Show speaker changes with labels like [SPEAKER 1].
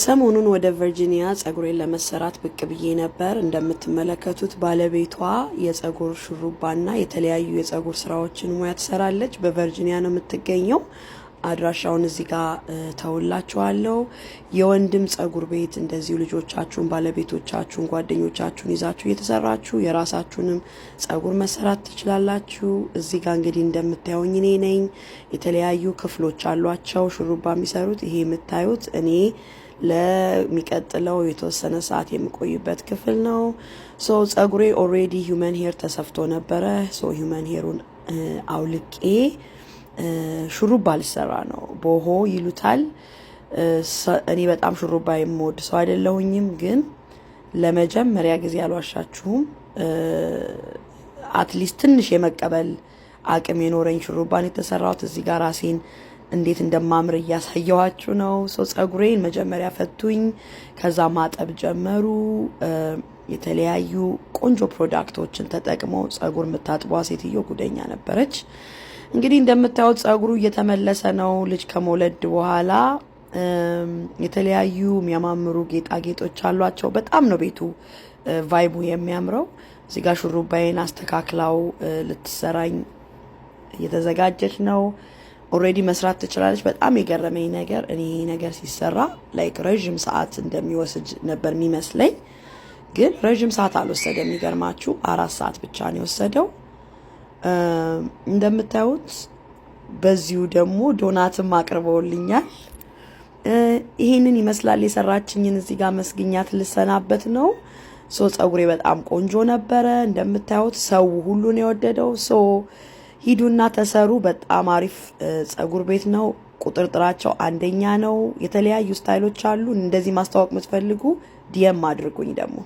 [SPEAKER 1] ሰሞኑን ወደ ቨርጂኒያ ጸጉሬን ለመሰራት ብቅ ብዬ ነበር። እንደምትመለከቱት ባለቤቷ የጸጉር ሹሩባና የተለያዩ የጸጉር ስራዎችን ሙያ ትሰራለች። በቨርጂኒያ ነው የምትገኘው። አድራሻውን እዚህ ጋር ተውላችኋለሁ። የወንድም ጸጉር ቤት እንደዚሁ ልጆቻችሁን፣ ባለቤቶቻችሁን፣ ጓደኞቻችሁን ይዛችሁ እየተሰራችሁ የራሳችሁንም ጸጉር መሰራት ትችላላችሁ። እዚህ ጋር እንግዲህ እንደምታዩኝ እኔ ነኝ። የተለያዩ ክፍሎች አሏቸው ሹሩባ የሚሰሩት። ይሄ የምታዩት እኔ ለሚቀጥለው የተወሰነ ሰዓት የምቆይበት ክፍል ነው። ጸጉሬ ኦሬዲ ሂዩመን ሄር ተሰፍቶ ነበረ። ሂዩመን ሄሩን አውልቄ ሹሩባ ልሰራ ነው። ቦሆ ይሉታል። እኔ በጣም ሹሩባ የምወድ ሰው አይደለሁኝም፣ ግን ለመጀመሪያ ጊዜ አልዋሻችሁም አትሊስት ትንሽ የመቀበል አቅም የኖረኝ ሹሩባን የተሰራሁት። እዚህ ጋር ራሴን እንዴት እንደማምር እያሳየዋችሁ ነው። ጸጉሬን መጀመሪያ ፈቱኝ፣ ከዛ ማጠብ ጀመሩ። የተለያዩ ቆንጆ ፕሮዳክቶችን ተጠቅመው ጸጉር የምታጥቧ ሴትዮ ጉደኛ ነበረች። እንግዲህ እንደምታዩት ጸጉሩ እየተመለሰ ነው። ልጅ ከመውለድ በኋላ የተለያዩ የሚያማምሩ ጌጣጌጦች አሏቸው። በጣም ነው ቤቱ ቫይቡ የሚያምረው። እዚህ ጋር ሹሩባዬን አስተካክላው ልትሰራኝ እየተዘጋጀች ነው። ኦሬዲ መስራት ትችላለች። በጣም የገረመኝ ነገር እኔ ነገር ሲሰራ ላይክ ረጅም ሰዓት እንደሚወስድ ነበር የሚመስለኝ፣ ግን ረጅም ሰዓት አልወሰደም። የሚገርማችሁ 4 ሰዓት ብቻ ነው የወሰደው። እንደምታዩት በዚሁ ደግሞ ዶናትም አቅርበውልኛል። ይሄንን ይመስላል። የሰራችኝን እዚህ ጋር መስግኛት ልሰናበት ነው። ጸጉሬ በጣም ቆንጆ ነበረ። እንደምታዩት ሰው ሁሉ ነው የወደደው። ሂዱና ተሰሩ። በጣም አሪፍ ጸጉር ቤት ነው። ቁጥርጥራቸው አንደኛ ነው። የተለያዩ ስታይሎች አሉ። እንደዚህ ማስተዋወቅ የምትፈልጉ ዲኤም አድርጉኝ ደግሞ